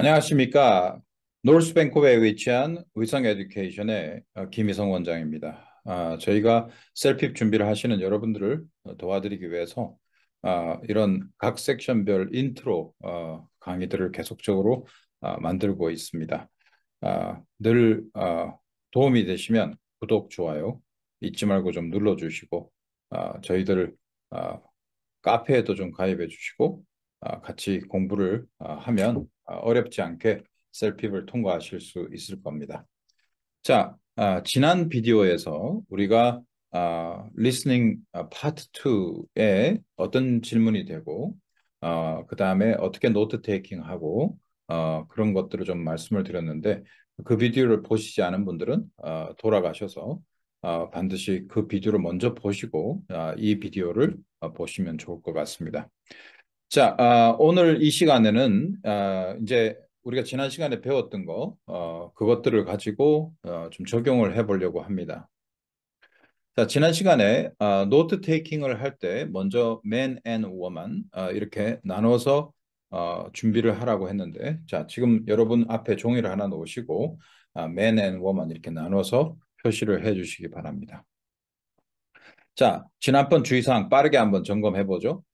안녕하십니까. 노스뱅크에 위치한 위성 에듀케이션의 김희성 원장입니다. 저희가 셀핍 준비를 하시는 여러분들을 도와드리기 위해서 이런 각 섹션별 인트로 강의들을 계속적으로 만들고 있습니다. 늘 도움이 되시면 구독, 좋아요 잊지 말고 좀 눌러주시고 저희들 어, 카페에도 좀 가입해 주시고 같이 공부를 하면 어렵지 않게 셀핍을 통과하실 수 있을 겁니다. 자, 지난 비디오에서 우리가 리스닝 파트 2에 어떤 질문이 되고 그 다음에 어떻게 노트 테이킹하고 그런 것들을 좀 말씀을 드렸는데 그 비디오를 보시지 않은 분들은 돌아가셔서 반드시 그 비디오를 먼저 보시고 이 비디오를 보시면 좋을 것 같습니다. 자, 오늘 이 시간에는 이제 우리가 지난 시간에 배웠던 그것들을 가지고 좀 적용을 해보려고 합니다. 자, 지난 시간에 노트 테이킹을 할 때 먼저 man and woman 이렇게 나눠서 준비를 하라고 했는데, 자, 지금 여러분 앞에 종이를 하나 놓으시고 man and woman 이렇게 나눠서 표시를 해주시기 바랍니다. 자, 지난번 주의사항 빠르게 한번 점검해 보죠.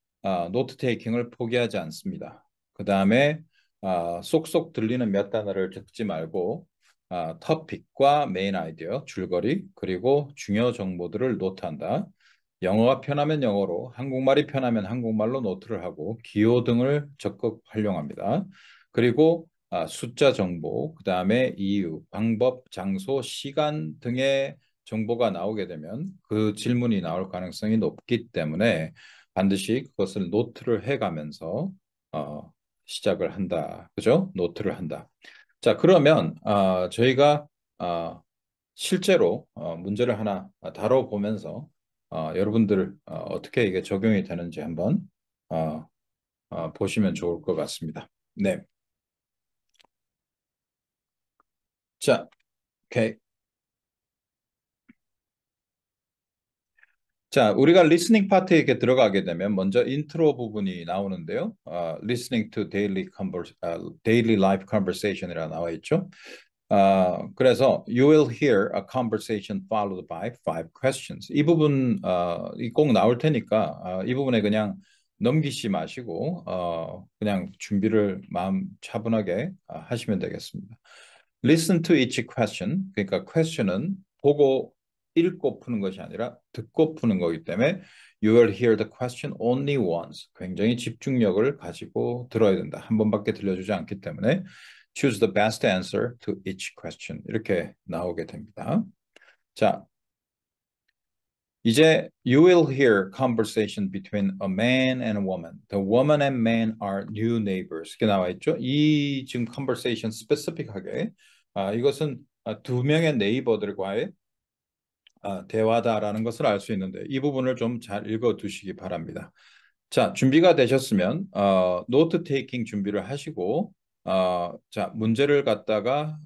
노트 테이킹을 포기하지 않습니다. 그 다음에 쏙쏙 들리는 몇 단어를 적지 말고 터픽과 메인 아이디어, 줄거리, 그리고 중요 정보들을 노트한다. 영어가 편하면 영어로, 한국말이 편하면 한국말로 노트를 하고 기호 등을 적극 활용합니다. 그리고 숫자 정보, 그 다음에 이유, 방법, 장소, 시간 등의 정보가 나오게 되면 그 질문이 나올 가능성이 높기 때문에 반드시 그것을 노트를 해가면서 시작을 한다. 그죠? 노트를 한다. 자, 그러면 저희가 실제로 문제를 하나 다뤄보면서 여러분들 어떻게 이게 적용이 되는지 한번 어, 보시면 좋을 것 같습니다. 네. 자, 오케이. 자, 우리가 리스닝 파트에 이렇게 들어가게 되면 먼저 인트로 부분이 나오는데요. Listening to daily life conversation이라 나와 있죠. 그래서 you will hear a conversation followed by five questions. 이 부분 꼭 나올 테니까 이 부분에 그냥 넘기시 마시고 그냥 준비를 마음 차분하게 하시면 되겠습니다. Listen to each question. 그러니까 question은 보고 읽고 푸는 것이 아니라 듣고 푸는 거기 때문에 you will hear the question only once. 굉장히 집중력을 가지고 들어야 된다. 한 번밖에 들려주지 않기 때문에 choose the best answer to each question. 이렇게 나오게 됩니다. 자, 이제 you will hear conversation between a man and a woman. The woman and man are new neighbors. 이렇게 나와 있죠. 이 지금 conversation specific하게 이것은 두 명의 네이버들과의 대화다라는 것을 알 수 있는데 이 부분을 좀 잘 읽어 두시기 바랍니다. 자, 준비가 되셨으면 노트 테이킹 준비를 하시고 자, 문제를 갖다가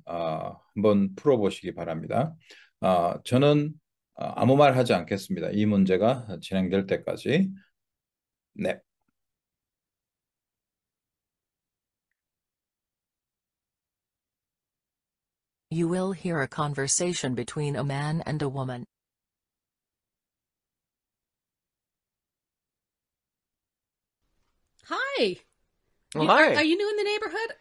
한번 풀어보시기 바랍니다. 저는 아무 말 하지 않겠습니다. 이 문제가 진행될 때까지. 네. You will hear a conversation between a man and a woman. Hi. Oh, Are hi. you new in the neighborhood?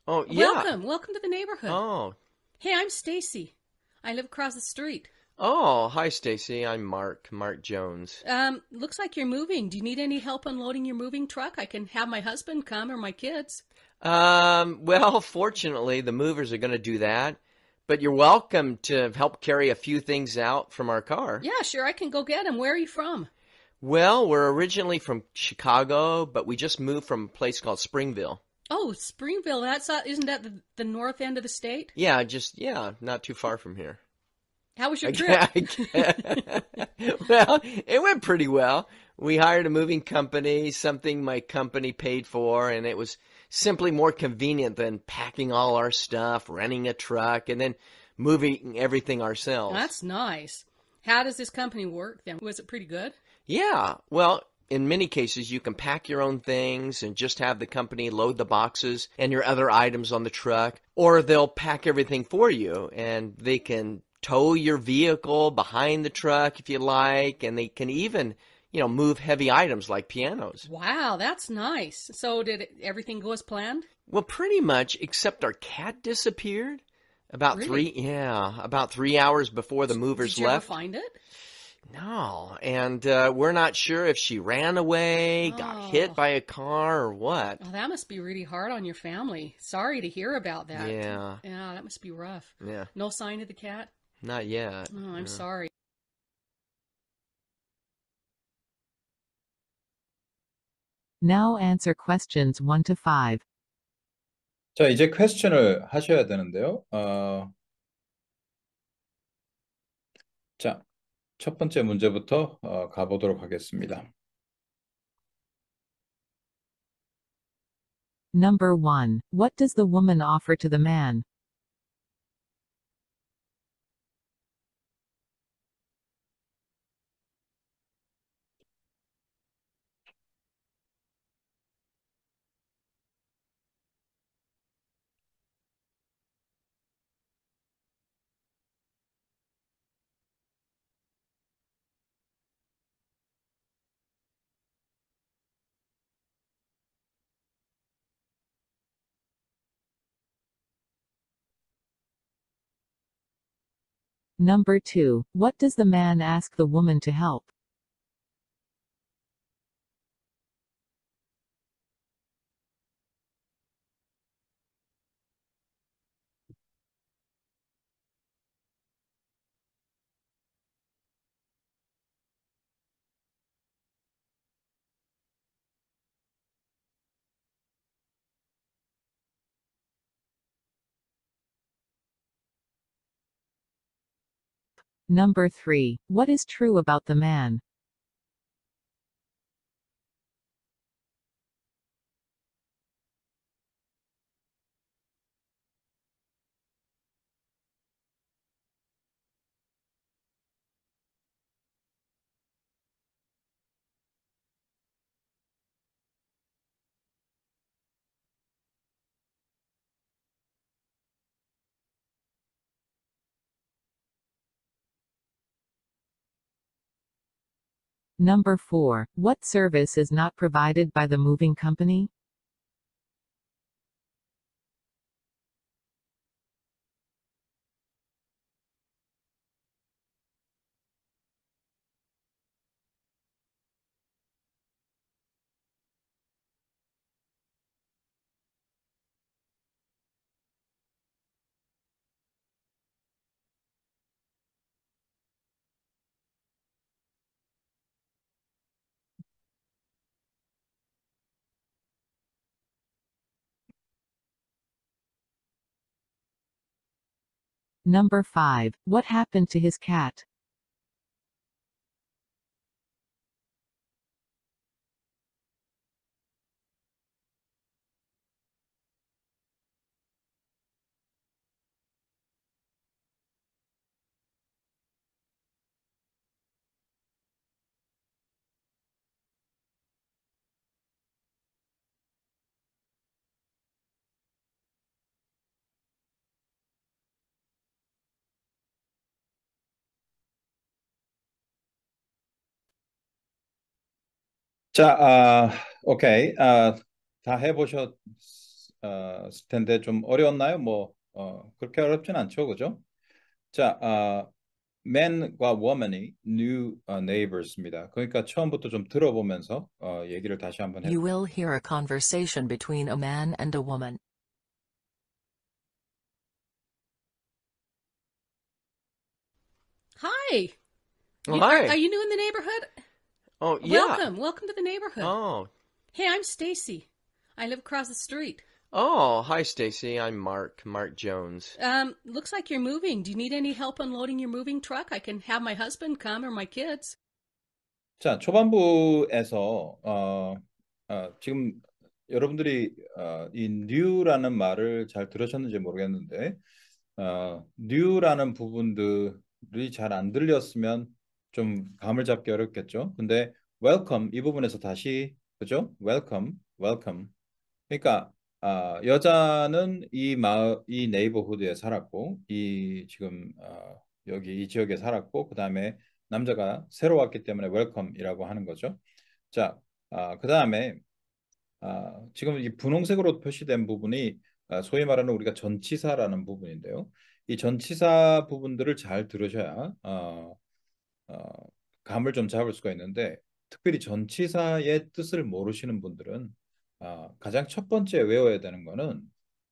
Oh, yeah. Welcome to the neighborhood. Oh. Hey, I'm Stacy. I live across the street. Oh, hi, Stacy. I'm Mark Jones. Looks like you're moving. Do you need any help unloading your moving truck? I can have my husband come or my kids. Well, fortunately, the movers are going to do that, but you're welcome to help carry a few things out from our car. Yeah, sure, I can go get them. Where are you from? Well, we're originally from Chicago, but we just moved from a place called Springville. Oh, Springville. Isn't that the north end of the state? Yeah, not too far from here. How was your trip? Well, it went pretty well. We hired a moving company, something my company paid for, and it was simply more convenient than packing all our stuff, renting a truck, and then moving everything ourselves. That's nice. How does this company work then? Was it pretty good? Yeah, well, in many cases, you can pack your own things and just have the company load the boxes and your other items on the truck, or they'll pack everything for you and they can tow your vehicle behind the truck if you like, and they can even, move heavy items like pianos. Wow, that's nice. So did everything go as planned? Well, pretty much, except our cat disappeared about Really? about 3 hours before the movers Did you ever left. find it? No, and we're not sure if she ran away, got hit Oh, by a car, or what. oh, that must be really hard on your family. Sorry to hear about that. Yeah, Yeah, that must be rough. yeah, No sign of the cat? not yet. Oh, I'm Yeah. sorry. Now answer questions 1 to 5. 자, 이제 퀘스천을 하셔야 되는데요. 자, 첫 번째 문제부터 가보도록 하겠습니다. Number 1. What does the woman offer to the man? Number 2. What does the man ask the woman to help? Number 3. What is true about the man? Number 4. What service is not provided by the moving company? Number 5. What happened to his cat? 자, 오케이. 다 해보셨을 텐데 좀 어려웠나요? 뭐, 그렇게 어렵진 않죠, 그죠? 자, man과 woman이 new neighbors입니다. 그러니까 처음부터 좀 들어보면서 얘기를 다시 한번 You 해볼게요. will hear a conversation between a man and a woman. Hi. Oh, Are hi. you new in the neighborhood? Oh, yeah. Welcome to the neighborhood. Oh, Hey, I'm Stacy. I live across the street. oh, hi, Stacy. I'm Mark Jones. Looks like you're moving. Do you need any help unloading your moving truck? I can have my husband come or my kids. 자, 초반부에서 지금 여러분들이 이 new라는 말을 잘 들으셨는지 모르겠는데 new라는 부분들이 잘 안 들렸으면 좀 감을 잡기 어렵겠죠. 근데 welcome 이 부분에서 다시 그죠? welcome, welcome. 그러니까 여자는 이 네이버후드에 살았고 이 지금 여기 이 지역에 살았고 그다음에 남자가 새로 왔기 때문에 welcome이라고 하는 거죠. 자, 그다음에 지금 이 분홍색으로 표시된 부분이 소위 말하는 우리가 전치사라는 부분인데요. 이 전치사 부분들을 잘 들으셔야 어, 감을 좀 잡을 수가 있는데 특별히 전치사의 뜻을 모르시는 분들은 가장 첫 번째 외워야 되는 거는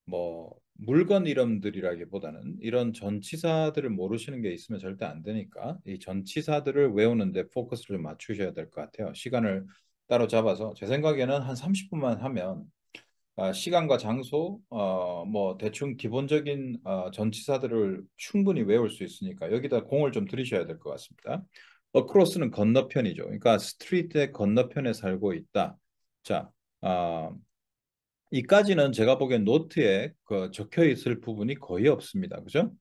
뭐 물건 이름들이라기보다는 이런 전치사들을 모르시는 게 있으면 절대 안 되니까 이 전치사들을 외우는데 포커스를 좀 맞추셔야 될 것 같아요. 시간을 따로 잡아서 제 생각에는 한 30분만 하면 시간과 장소, 뭐 대충 기본적인 전치사들을 충분히 외울 수 있으니까 여기다 공을 좀 들이셔야 될 것 같습니다. across는 건너편이죠. 그러니까 스트리트의 건너편에 살고 있다. 자, 이까지는 제가 보기엔 노트에 그 적혀 있을 부분이 거의 없습니다. 그죠?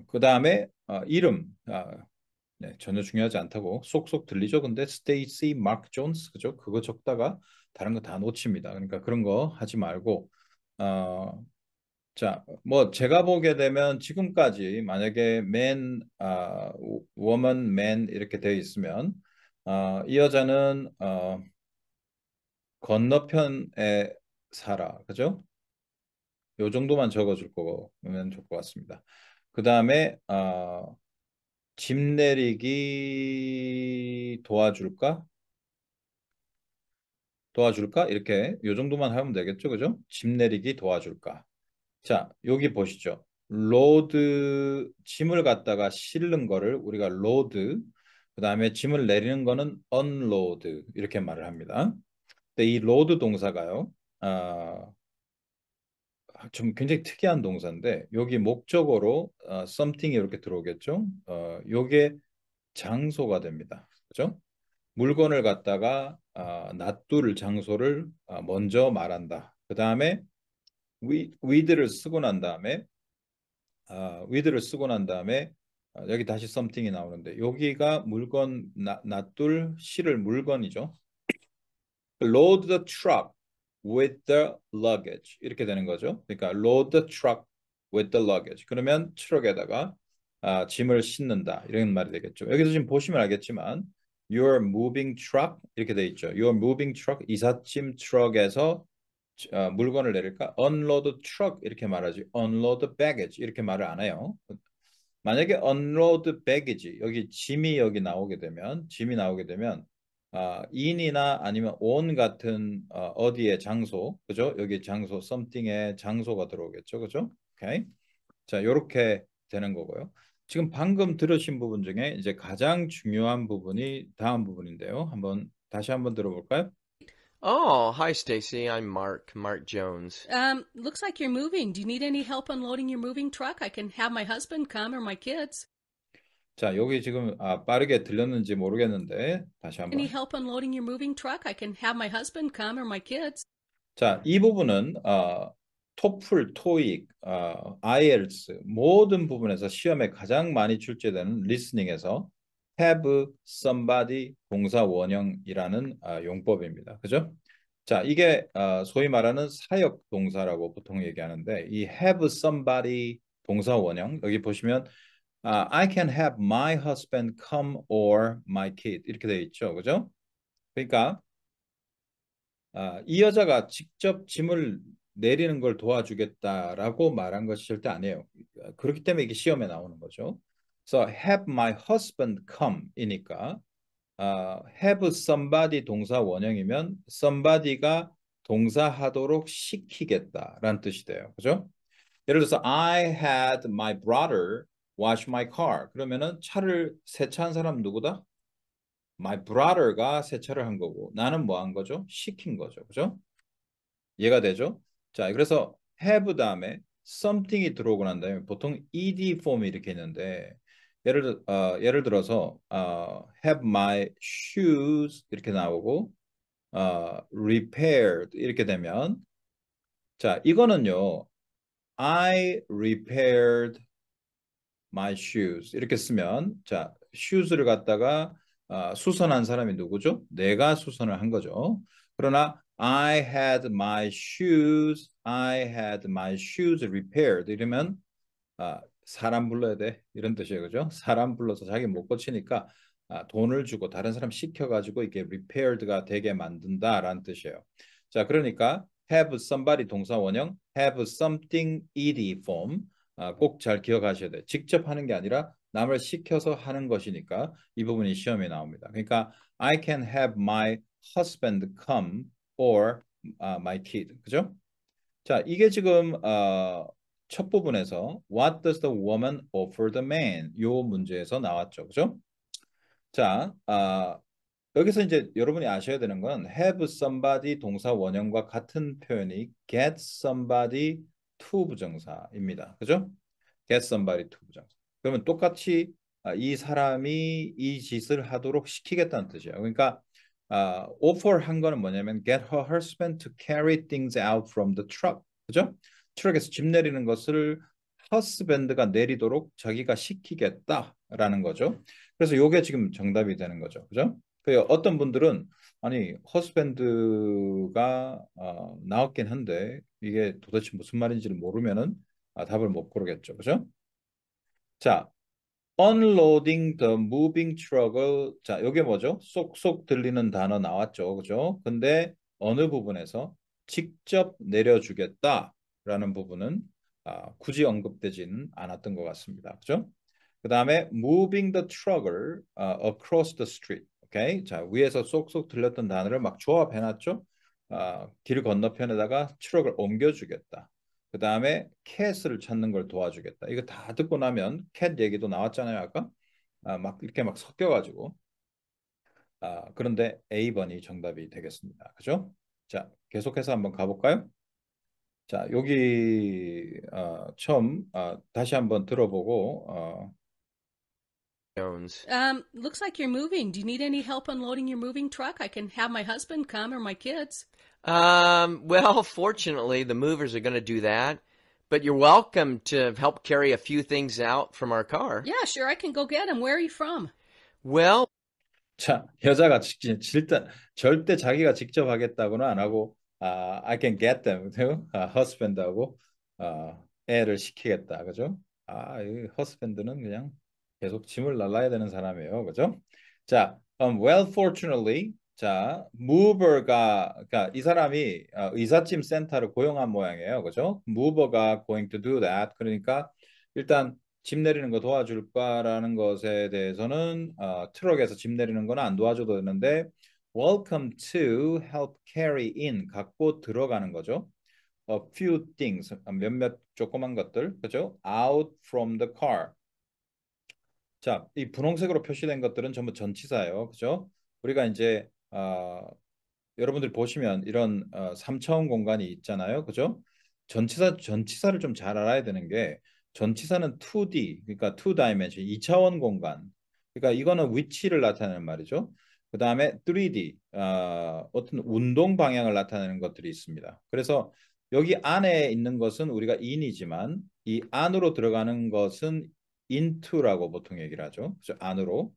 그 다음에 이름, 네, 전혀 중요하지 않다고 쏙쏙 들리죠. 근데 스테이시 마크 존스 그죠? 그거 적다가 다른 거 다 놓칩니다. 그러니까 그런 거 하지 말고 자, 뭐 제가 보게 되면 지금까지 만약에 man, woman, man 이렇게 되어 있으면 이 여자는 건너편에 살아. 그죠? 요 정도만 적어줄 거면 좋을 것 같습니다. 그 다음에 짐 내리기 도와줄까? 도와줄까? 이렇게 요 정도만 하면 되겠죠, 그죠? 짐 내리기 도와줄까? 자, 여기 보시죠. 로드 짐을 갖다가 실는 거를 우리가 로드, 그다음에 짐을 내리는 거는 언로드 이렇게 말을 합니다. 근데 이 로드 동사가요. 좀 굉장히 특이한 동사인데 여기 목적어로 something이 이렇게 들어오겠죠. 요게 장소가 됩니다. 그죠? 물건을 갖다가 놔둘 장소를 먼저 말한다. 그 다음에 with를 쓰고 난 다음에 with를 쓰고 난 다음에 여기 다시 something이 나오는데 여기가 물건 놔둘 실을 물건이죠. load the truck with the luggage 이렇게 되는 거죠. 그러니까 load the truck with the luggage. 그러면 트럭에다가 짐을 싣는다 이런 말이 되겠죠. 여기서 지금 보시면 알겠지만 your moving truck 이렇게 돼 있죠. your moving truck 이삿짐 트럭에서 물건을 내릴까? unload truck 이렇게 말하지. unload baggage 이렇게 말을 안 해요. 만약에 unload baggage 여기 짐이 여기 나오게 되면 in이나 아니면 on 같은 어디의 장소 그죠? 여기 장소 something의 장소가 들어오겠죠, 그죠? 오케이. 자, 요렇게 되는 거고요. 지금 방금 들으신 부분 중에 이제 가장 중요한 부분이 다음 부분인데요. 다시 한번 들어볼까요? Oh, hi, Stacy. I'm Mark Jones. Looks like you're moving. Do you need any help unloading your moving truck? I can have my husband come or my kids. 자, 여기 지금 빠르게 들렸는지 모르겠는데 다시 Any 한번. help unloading your moving truck? I can have my husband come or my kids. 자, 이 부분은 토플, 토익, IELTS 모든 부분에서 시험에 가장 많이 출제되는 리스닝에서 have somebody 동사 원형이라는 용법입니다. 그죠? 자, 이게 소위 말하는 사역 동사라고 보통 얘기하는데 이 have somebody 동사 원형 여기 보시면 I can have my husband come or my kid 이렇게 되어 있죠. 그죠? 그러니까 이 여자가 직접 짐을 내리는 걸 도와주겠다라고 말한 것이 절대 아니에요. 그렇기 때문에 이게 시험에 나오는 거죠. 그래서 have my husband come이니까 have somebody 동사 원형이면 somebody가 동사하도록 시키겠다라는 뜻이 돼요. 그죠? 예를 들어서 I had my brother wash my car. 그러면은 차를 세차한 사람 누구다? My brother가 세차를 한 거고 나는 뭐 한 거죠? 시킨 거죠. 그죠? 이해가 되죠? 자, 그래서 have 다음에 something이 들어오고 난 다음에 보통 ed 폼이 이렇게 있는데 예를 들어서 have my shoes 이렇게 나오고 repaired 이렇게 되면 자, 이거는요. I repaired my shoes 이렇게 쓰면 자, shoes를 갖다가 수선한 사람이 누구죠? 내가 수선을 한 거죠. 그러나 I had my shoes repaired 이러면 사람 불러야 돼 이런 뜻이에요, 그죠? 사람 불러서 자기 못 고치니까 돈을 주고 다른 사람 시켜가지고 이게 repaired가 되게 만든다라는 뜻이에요. 자, 그러니까 have somebody 동사 원형, have something ed form 꼭 잘 기억하셔야 돼. 직접 하는 게 아니라 남을 시켜서 하는 것이니까 이 부분이 시험에 나옵니다. 그러니까 I can have my husband come or my kid, 그죠? 자, 이게 지금 첫 부분에서 What does the woman offer the man? 요 문제에서 나왔죠, 그죠? 자, 여기서 이제 여러분이 아셔야 되는 건 have somebody 동사 원형과 같은 표현이 get somebody to 부정사입니다, 그죠? get somebody to 부정사. 그러면 똑같이 이 사람이 이 짓을 하도록 시키겠다는 뜻이에요. 그러니까 offer 한 거는 뭐냐면 get her husband to carry things out from the truck. 그죠? 트럭에서 짐 내리는 것을 husband가 내리도록 자기가 시키겠다라는 거죠. 그래서 요게 지금 정답이 되는 거죠. 그죠? 그 어떤 분들은 아니 husband가 나왔긴 한데 이게 도대체 무슨 말인지를 모르면은 답을 못 고르겠죠. 그죠? 자, unloading the moving truck을 자, 이게 뭐죠? 쏙쏙 들리는 단어 나왔죠. 그죠? 근데 어느 부분에서 직접 내려주겠다라는 부분은 굳이 언급되지는 않았던 것 같습니다. 그죠? 그 다음에 moving the truck을 across the street. 오케이? 자, 위에서 쏙쏙 들렸던 단어를 막 조합해놨죠? 길 건너편에다가 트럭을 옮겨주겠다. 그 다음에 캣을 찾는 걸 도와주겠다. 이거 다 듣고 나면 캣 얘기도 나왔잖아요, 아까. 막 이렇게 막 섞여가지고. 그런데 A번이 정답이 되겠습니다. 그죠? 자, 계속해서 한번 가볼까요? 자, 여기 처음 다시 한번 들어보고 Jones. Looks like you're moving. Do you need any help unloading your moving truck? I can have my husband come or my kids. Well, fortunately, the movers are going to do that, but you're welcome to help carry a few things out from our car. Yeah, sure, I can go get them. Where are you from? Well, 자, 여자가 절대 자기가 직접 하겠다고는 안 하고 I can get them, husband하고 애를 시키겠다, 그죠? 이 husband는 그냥 계속 짐을 날라야 되는 사람이에요, 그죠? 자, well, fortunately, 자, mover가 그러니까 이 사람이 의사짐 센터를 고용한 모양이에요, 그죠? mover가 going to do that. 그러니까 일단 짐 내리는 거 도와줄까라는 것에 대해서는 트럭에서 짐 내리는 거는 안 도와줘도 되는데 welcome to help carry in 갖고 들어가는 거죠. A few things 몇몇 조그만 것들 그죠? out from the car. 자, 이 분홍색으로 표시된 것들은 전부 전치사예요. 그죠? 우리가 이제 여러분들 보시면 이런 3차원 공간이 있잖아요. 그죠? 전치사를 좀 잘 알아야 되는 게 전치사는 2D, 그러니까 2 dimension, 2차원 공간. 그러니까 이거는 위치를 나타내는 말이죠. 그 다음에 3D, 어떤 운동 방향을 나타내는 것들이 있습니다. 그래서 여기 안에 있는 것은 우리가 in이지만 이 안으로 들어가는 것은 into라고 보통 얘기를 하죠. 그죠? 안으로.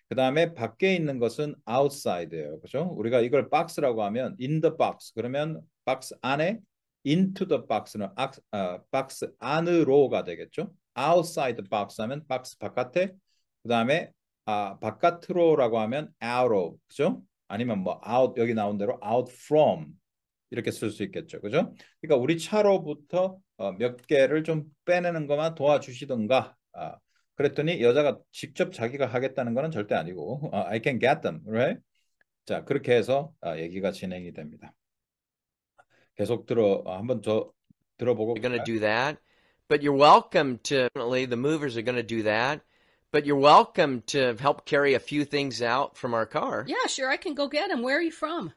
그 다음에 밖에 있는 것은 outside예요. 그죠? 우리가 이걸 박스라고 하면 in the box 그러면 박스 안에 into the box는 박스 안으로가 되겠죠. outside the box 하면 박스 바깥에 그 다음에 바깥으로라고 하면 out of 그죠? 아니면 뭐 out 여기 나온 대로 out from 이렇게 쓸 수 있겠죠. 그죠? 그러니까 우리 차로부터 몇 개를 좀 빼내는 것만 도와주시던가 그랬더니 여자가 직접 자기가 하겠다는 거는 절대 아니고 I can get them, right? 자, 그렇게 해서 얘기가 진행이 됩니다. 계속 한번 더 들어보고 you're going to 갈까요? do that, but you're welcome to, definitely, the movers are going to do that, but you're welcome to help carry a few things out from our car. Yeah, sure, I can go get them. Where are you from?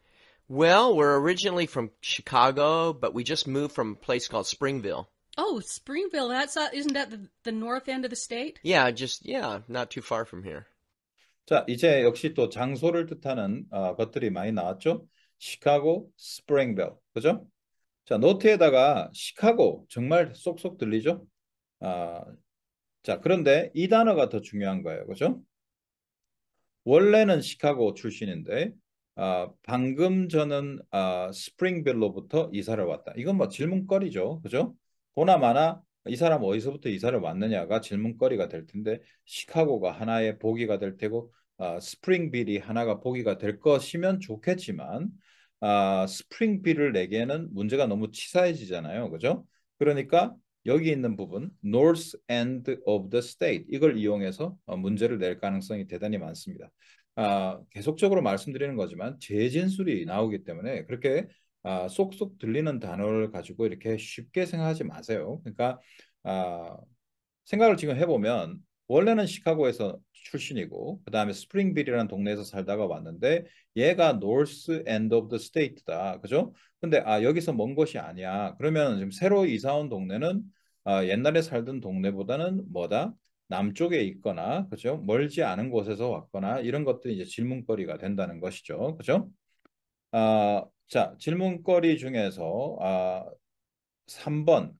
Well, we're originally from Chicago, but we just moved from a place called Springville. Oh, Springville. Isn't that the north end of the state? Yeah, not too far from here. 자, 이제 역시 또 장소를 뜻하는 것들이 많이 나왔죠. 시카고, 스프링빌, 그죠? 자, 노트에다가 시카고 정말 쏙쏙 들리죠? 자, 그런데 이 단어가 더 중요한 거예요, 그죠? 원래는 시카고 출신인데 방금 저는 스프링빌로부터 이사를 왔다. 이건 뭐 질문거리죠. 그죠? 보나마나 이 사람 어디서부터 이사를 왔느냐가 질문거리가 될 텐데 시카고가 하나의 보기가 될 테고 스프링빌이 하나가 보기가 될 것이면 좋겠지만 스프링빌을 내기에는 문제가 너무 치사해지잖아요. 그죠? 그러니까 여기 있는 부분 North End of the State 이걸 이용해서 문제를 낼 가능성이 대단히 많습니다. 계속적으로 말씀드리는 거지만 재진술이 나오기 때문에 그렇게 쏙쏙 들리는 단어를 가지고 이렇게 쉽게 생각하지 마세요. 그러니까 아, 생각을 지금 해보면 원래는 시카고에서 출신이고 그 다음에 스프링빌이라는 동네에서 살다가 왔는데 얘가 노스 엔드 오브 더 스테이트다. 그죠? 근데 여기서 먼 곳이 아니야. 그러면 지금 새로 이사 온 동네는 옛날에 살던 동네보다는 뭐다? 남쪽에 있거나 그죠? 멀지 않은 곳에서 왔거나 이런 것들이 이제 질문거리가 된다는 것이죠. 그죠? 자, 질문거리 중에서 3번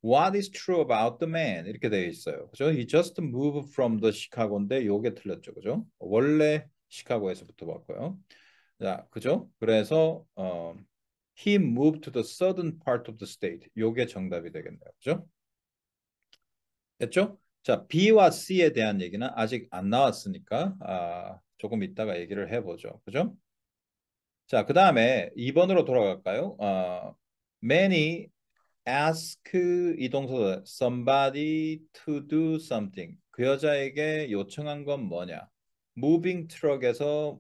What is true about the man? 이렇게 되어 있어요. 그죠? He just moved from the Chicago인데 요게 틀렸죠. 그죠? 원래 시카고에서부터 왔고요. 자, 그죠? 그래서 he moved to the southern part of the state. 요게 정답이 되겠네요. 그죠? 됐죠? 자, B와 C에 대한 얘기는 아직 안 나왔으니까 조금 이따가 얘기를 해보죠. 그죠? 자, 그 다음에 2번으로 돌아갈까요? many ask 이 동사 somebody to do something. 그 여자에게 요청한 건 뭐냐? moving truck에서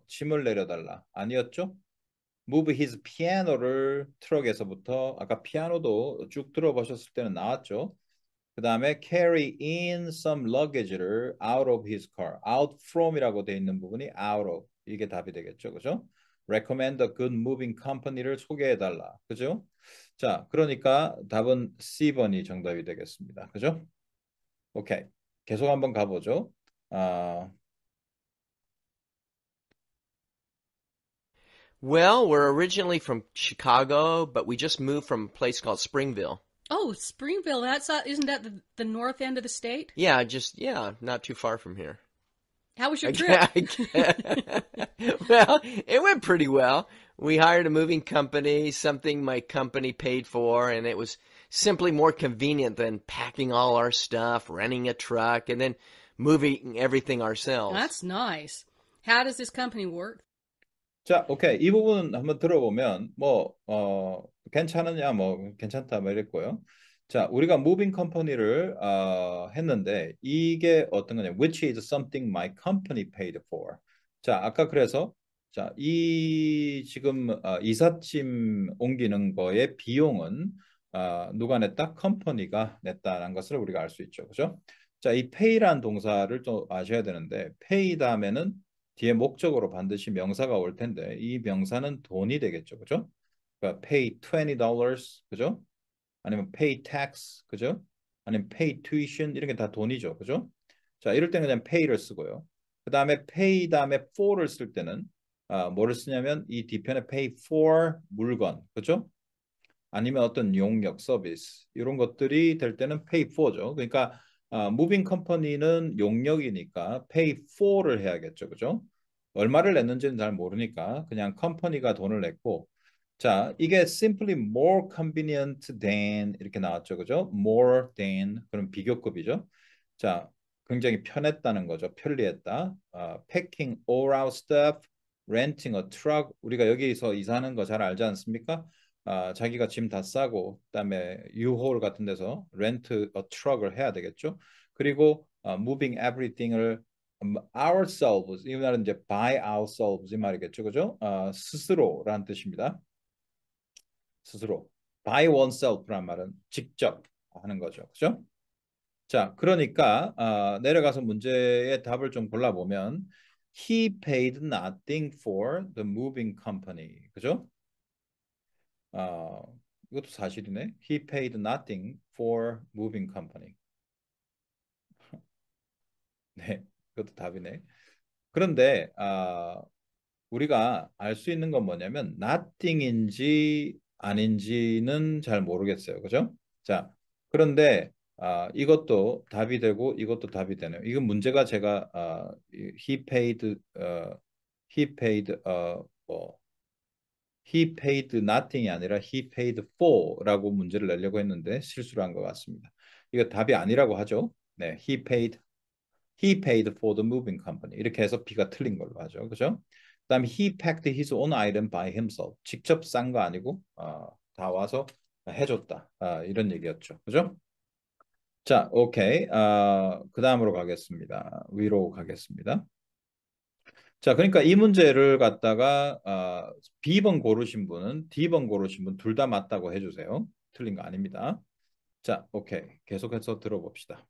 짐을 내려달라. 아니었죠? move his piano를 트럭에서부터 아까 피아노도 쭉 들어보셨을 때는 나왔죠. 그 다음에 carry in some luggage를 out of his car. out from이라고 돼 있는 부분이 out of. 이게 답이 되겠죠. 그죠? recommend a good moving company를 소개해달라. 그죠? 자, 그러니까 답은 C번이 정답이 되겠습니다. 그죠? 오케이. 계속 한번 가보죠. 아, Well, we're originally from Chicago, but we just moved from a place called Springville. Oh, Springville. Isn't that the north end of the state? Yeah, not too far from here. How was your trip? Well, it went pretty well. We hired a moving company, something my company paid for, and it was simply more convenient than packing all our stuff, renting a truck, and then moving everything ourselves. That's nice. How does this company work? 자, 오케이. 이 부분 한번 들어보면 괜찮으냐, 괜찮다, 이랬고요. 자, 우리가 무빙 컴퍼니를 했는데 이게 어떤 거냐? Which is something my company paid for. 자, 아까 그래서 자, 이 지금 이삿짐 옮기는 거의 비용은 누가 냈다? 컴퍼니가 냈다는 것을 우리가 알 수 있죠. 그죠? 자, 이 pay라는 동사를 또 아셔야 되는데 pay 다음에는 뒤에 목적으로 반드시 명사가 올 텐데 이 명사는 돈이 되겠죠. 그죠? 그러니까 pay $20, 그죠? 아니면 pay tax, 그죠? 아니면 pay tuition 이런 게 다 돈이죠. 그죠? 자, 이럴 때는 그냥 pay를 쓰고요. 그 다음에 pay 다음에 for를 쓸 때는 뭐를 쓰냐면 이 뒤편에 pay for 물건, 그죠? 아니면 어떤 용역 서비스 이런 것들이 될 때는 pay for죠. 그러니까 무빙 컴퍼니는 용역이니까 pay for를 해야겠죠. 그죠? 얼마를 냈는지는 잘 모르니까 그냥 컴퍼니가 돈을 냈고 자, 이게 simply more convenient than 이렇게 나왔죠. 그죠? more than 그럼 비교급이죠. 자, 굉장히 편했다는 거죠. 편리했다. packing all our stuff, renting a truck. 우리가 여기서 이사하는 거 잘 알지 않습니까? 자기가 짐 다 싸고 그다음에 U-Haul 같은 데서 rent a truck을 해야 되겠죠. 그리고 moving everything을 ourselves 이 말은 이제 by ourselves 이 말이겠죠. 그죠? 스스로라는 뜻입니다. 스스로. by oneself란 말은 직접 하는 거죠. 그죠? 자, 그러니까 내려가서 문제의 답을 좀 골라보면 he paid nothing for the moving company. 그죠? 이것도 사실이네. He paid nothing for moving company. 네, 그것도 답이네. 그런데 우리가 알 수 있는 건 뭐냐면 nothing인지 아닌지는 잘 모르겠어요. 그죠? 자, 그런데 이것도 답이 되고 이것도 답이 되네요. 이건 문제가 제가 he paid he paid 뭐 he paid nothing이 아니라 he paid for라고 문제를 내려고 했는데 실수를 한 것 같습니다. 이거 답이 아니라고 하죠. 네, he paid for the moving company. 이렇게 해서 B가 틀린 걸로 하죠. 그죠? 그다음에 he packed his own item by himself. 직접 싼 거 아니고 다 와서 해줬다. 이런 얘기였죠. 그죠? 자, 오케이. 그 다음으로 가겠습니다. 위로 가겠습니다. 자, 그러니까 이 문제를 갖다가 B번 고르신 분은 D번 고르신 분 둘 다 맞다고 해주세요. 틀린 거 아닙니다. 자, 오케이. 계속해서 들어봅시다.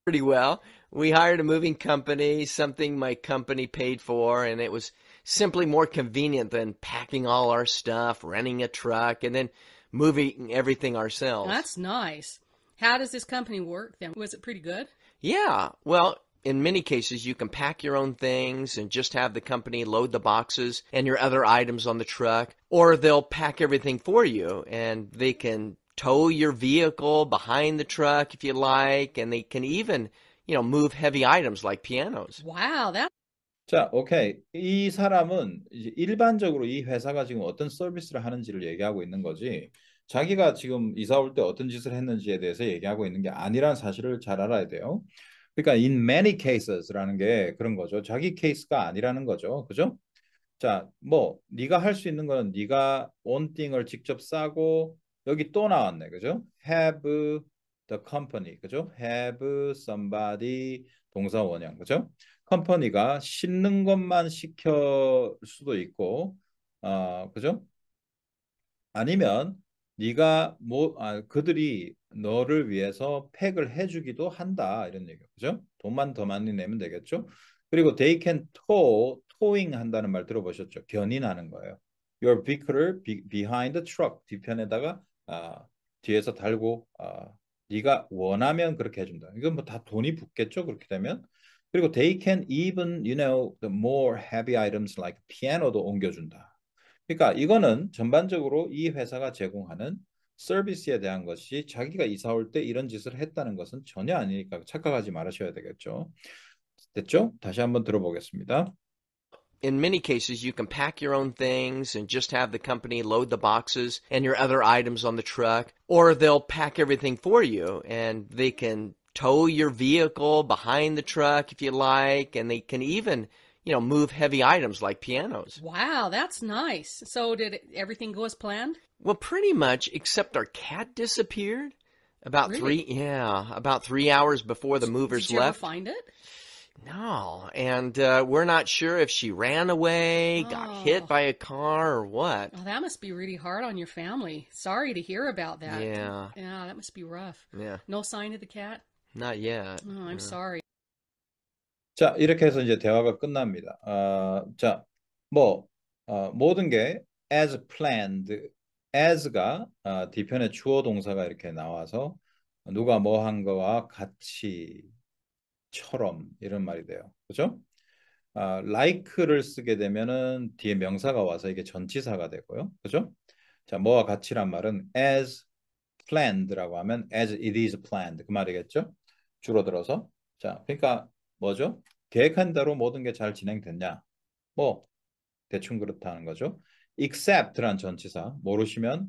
Pretty well. We hired a moving company, something my company paid for, and it was simply more convenient than packing all our stuff, renting a truck, and then moving everything ourselves. That's nice. How does this company work then? Was it pretty good? Yeah, well, in many cases, you can pack your own things and just have the company load the boxes and your other items on the truck, or they'll pack everything for you and they can tow your vehicle behind the truck if you like, and they can even, move heavy items like pianos. Wow, that 자, 오케이. 이 사람은 이제 일반적으로 이 회사가 지금 어떤 서비스를 하는지를 얘기하고 있는 거지. 자기가 지금 이사 올 때 어떤 짓을 했는지에 대해서 얘기하고 있는 게 아니란 사실을 잘 알아야 돼요. 그러니까 in many cases라는 게 그런 거죠. 자기 케이스가 아니라는 거죠. 그죠? 자, 뭐 네가 할 수 있는 거는 네가 one thing을 직접 싸고 여기 또 나왔네. 그죠? have the company. 그죠? have somebody 동사 원형. 그죠? 컴퍼니가 싣는 것만 시킬 수도 있고 그죠? 아니면 네가 그들이 너를 위해서 팩을 해주기도 한다 이런 얘기죠. 그죠? 돈만 더 많이 내면 되겠죠? 그리고 they can towing 한다는 말 들어보셨죠? 견인하는 거예요. Your vehicle을 behind the truck 뒤편에다가 뒤에서 달고 네가 원하면 그렇게 해준다. 이건 뭐 다 돈이 붙겠죠? 그렇게 되면. 그리고 they can even, the more heavy items like piano도 옮겨준다. 그러니까 이거는 전반적으로 이 회사가 제공하는 서비스에 대한 것이 자기가 이사 올 때 이런 짓을 했다는 것은 전혀 아니니까 착각하지 말으셔야 되겠죠. 됐죠? 다시 한번 들어보겠습니다. In many cases, you can pack your own things and just have the company load the boxes and your other items on the truck, or they'll pack everything for you and they can tow your vehicle behind the truck if you like, and they can even, move heavy items like pianos. wow, that's nice. So did everything go as planned? Well, pretty much, except our cat disappeared about Really? about 3 hours before the movers Did you ever left. find it? No, and we're not sure if she ran away, got hit Oh. by a car, or what. Oh, that must be really hard on your family. Sorry to hear about that. Yeah. Yeah, that must be rough. Yeah, No sign of the cat? not yet. Oh, I'm sorry. 자, 이렇게 해서 이제 대화가 끝납니다. 자, 뭐 모든 게 as planned, as가 뒤편에 주어 동사가 이렇게 나와서 누가 뭐 한 거와 같이 처럼 이런 말이 돼요. 그죠? like를 쓰게 되면은 뒤에 명사가 와서 이게 전치사가 되고요. 그죠? 자, 뭐와 같이란 말은 as planned라고 하면 as it is planned 그 말이겠죠? 줄어들어서. 자, 그러니까 뭐죠? 계획한 대로 모든 게 잘 진행됐냐? 뭐 대충 그렇다는 거죠. except란 전치사 모르시면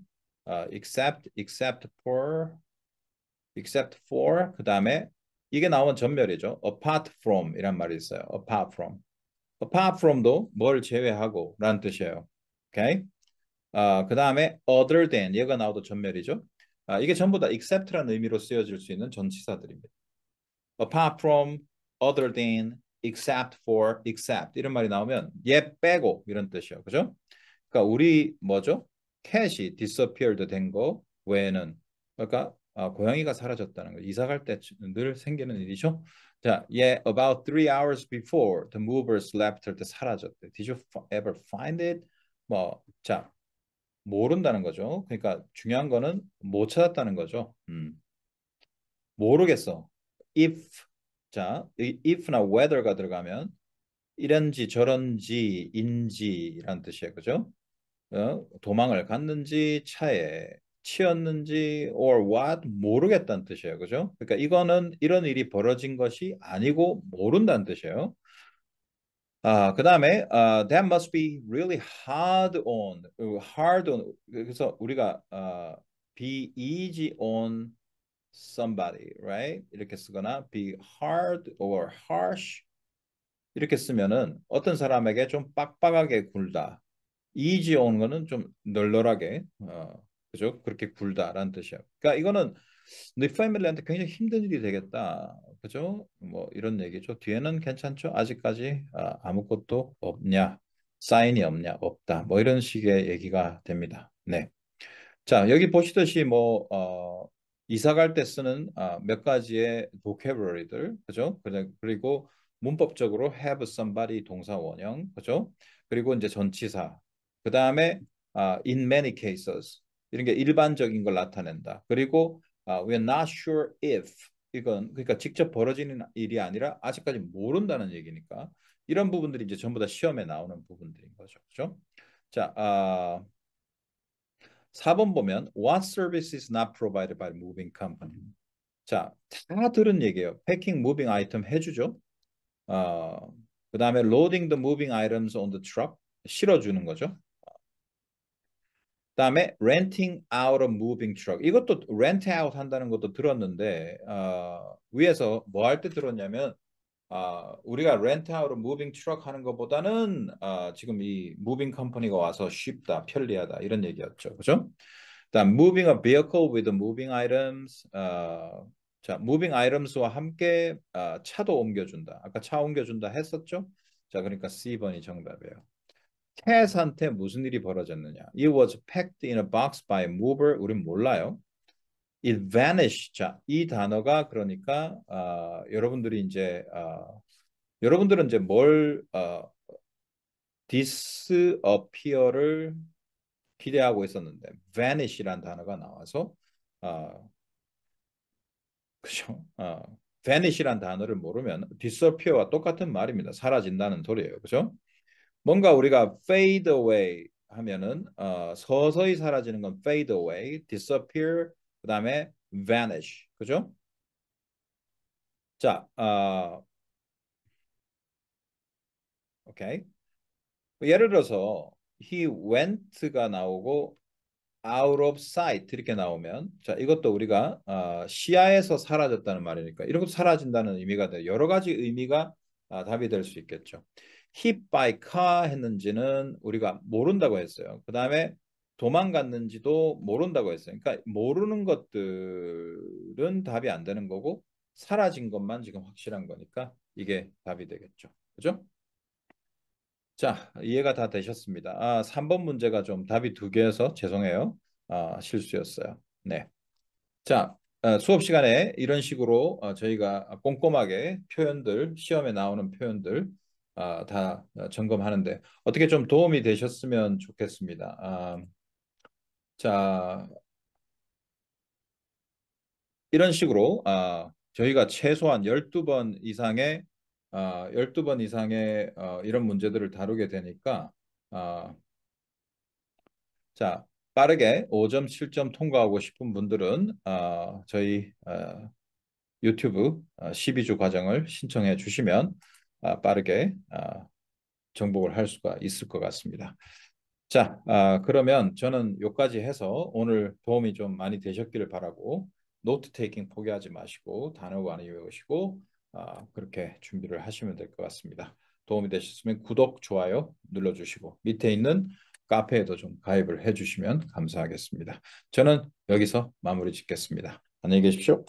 except for 그 다음에 이게 나오면 전멸이죠. apart from 이란 말이 있어요. apart from도 뭘 제외하고 라는 뜻이에요. 오케이? 그 다음에 other than 얘가 나와도 전멸이죠. 이게 전부 다 except라는 의미로 쓰여질 수 있는 전치사들입니다. apart from, other than, except for, except 이런 말이 나오면 얘 빼고 이런 뜻이에요. 그죠? 그러니까 우리 뭐죠? 캣이 disappeared 된 거 외에는 그러니까 고양이가 사라졌다는 거. 이사 갈 때 늘 생기는 일이죠. 자, 얘 about 3 hours before the movers left 할 때 사라졌대. Did you ever find it? 뭐, 자, 모른다는 거죠. 그러니까 중요한 거는 못 찾았다는 거죠. 모르겠어. if 자, if나 whether가 들어가면 이런지 저런지 인지란 뜻이에요. 그죠? 도망을 갔는지 차에 치였는지 or what 모르겠다는 뜻이에요. 그죠? 그러니까 이거는 이런 일이 벌어진 것이 아니고 모른다는 뜻이에요. 그다음에 that must be really hard on 그래서 우리가 be easy on somebody, right? 이렇게 쓰거나 be hard or harsh 이렇게 쓰면은 어떤 사람에게 좀 빡빡하게 굴다. easy on 거는 좀 널널하게 그죠? 그렇게 굴다라는 뜻이에요. 그러니까 이거는 네 패밀리한테 굉장히 힘든 일이 되겠다. 그죠? 뭐 이런 얘기죠. 뒤에는 괜찮죠? 아직까지 아무것도 없냐? 사인이 없냐? 없다. 뭐 이런 식의 얘기가 됩니다. 네. 자, 여기 보시듯이 뭐 이사 갈 때 쓰는 몇 가지의 vocabulary들, 그죠? 그리고 문법적으로 have somebody 동사 원형, 그죠? 그리고 이제 전치사. 그다음에 in many cases 이런 게 일반적인 걸 나타낸다. 그리고 we're not sure if 이건 그러니까 직접 벌어지는 일이 아니라 아직까지 모른다는 얘기니까 이런 부분들이 이제 전부 다 시험에 나오는 부분들인 거죠. 그죠? 자, 4번 보면 What service is not provided by moving company? 자, 다 들은 얘기예요. 패킹, 무빙 아이템 해주죠. 그 다음에 loading the moving items on the truck 실어주는 거죠. 그 다음에 renting out a moving truck. 이것도 rent out 한다는 것도 들었는데 위에서 뭐 할 때 들었냐면 우리가 rent out a moving truck 하는 것보다는 지금 이 moving company가 와서 쉽다, 편리하다 이런 얘기였죠. 그죠? 다음 moving a vehicle with moving items. 자, moving items와 함께 차도 옮겨준다. 아까 차 옮겨준다 했었죠? 자, 그러니까 C번이 정답이에요. 캣한테 무슨 일이 벌어졌느냐? It was packed in a box by a mover. 우린 몰라요. It vanished. 자, 이 단어가 그러니까 여러분들은 이제 뭘 disappear를 기대하고 있었는데 vanish이란 단어가 나와서 그죠? vanish이란 단어를 모르면 disappear와 똑같은 말입니다. 사라진다는 소리예요. 그죠? 뭔가 우리가 fade away 하면은 서서히 사라지는 건 fade away, disappear, 그다음에 vanish. 그죠? 자, 오케이. 예를 들어서 he went가 나오고 out of sight 이렇게 나오면 자 이것도 우리가 시야에서 사라졌다는 말이니까 이런 것도 사라진다는 의미가 돼요. 여러 가지 의미가 답이 될 수 있겠죠. hit by car 했는지는 우리가 모른다고 했어요. 그 다음에 도망갔는지도 모른다고 했어요. 그러니까 모르는 것들은 답이 안 되는 거고 사라진 것만 지금 확실한 거니까 이게 답이 되겠죠. 그죠? 자, 이해가 다 되셨습니다. 3번 문제가 좀 답이 두 개여서 죄송해요. 실수였어요. 네. 자, 수업 시간에 이런 식으로 저희가 꼼꼼하게 표현들, 시험에 나오는 표현들 다 점검하는데 어떻게 좀 도움이 되셨으면 좋겠습니다. 자, 이런 식으로 저희가 최소한 12번 이상의 12번 이상의 이런 문제들을 다루게 되니까 자, 빠르게 5점, 7점 통과하고 싶은 분들은 저희 유튜브 12주 과정을 신청해 주시면 빠르게 정복을 할 수가 있을 것 같습니다. 자, 그러면 저는 여기까지 해서 오늘 도움이 좀 많이 되셨기를 바라고 노트 테이킹 포기하지 마시고 단어 많이 외우시고 그렇게 준비를 하시면 될 것 같습니다. 도움이 되셨으면 구독, 좋아요 눌러주시고 밑에 있는 카페에도 좀 가입을 해주시면 감사하겠습니다. 저는 여기서 마무리 짓겠습니다. 안녕히 계십시오.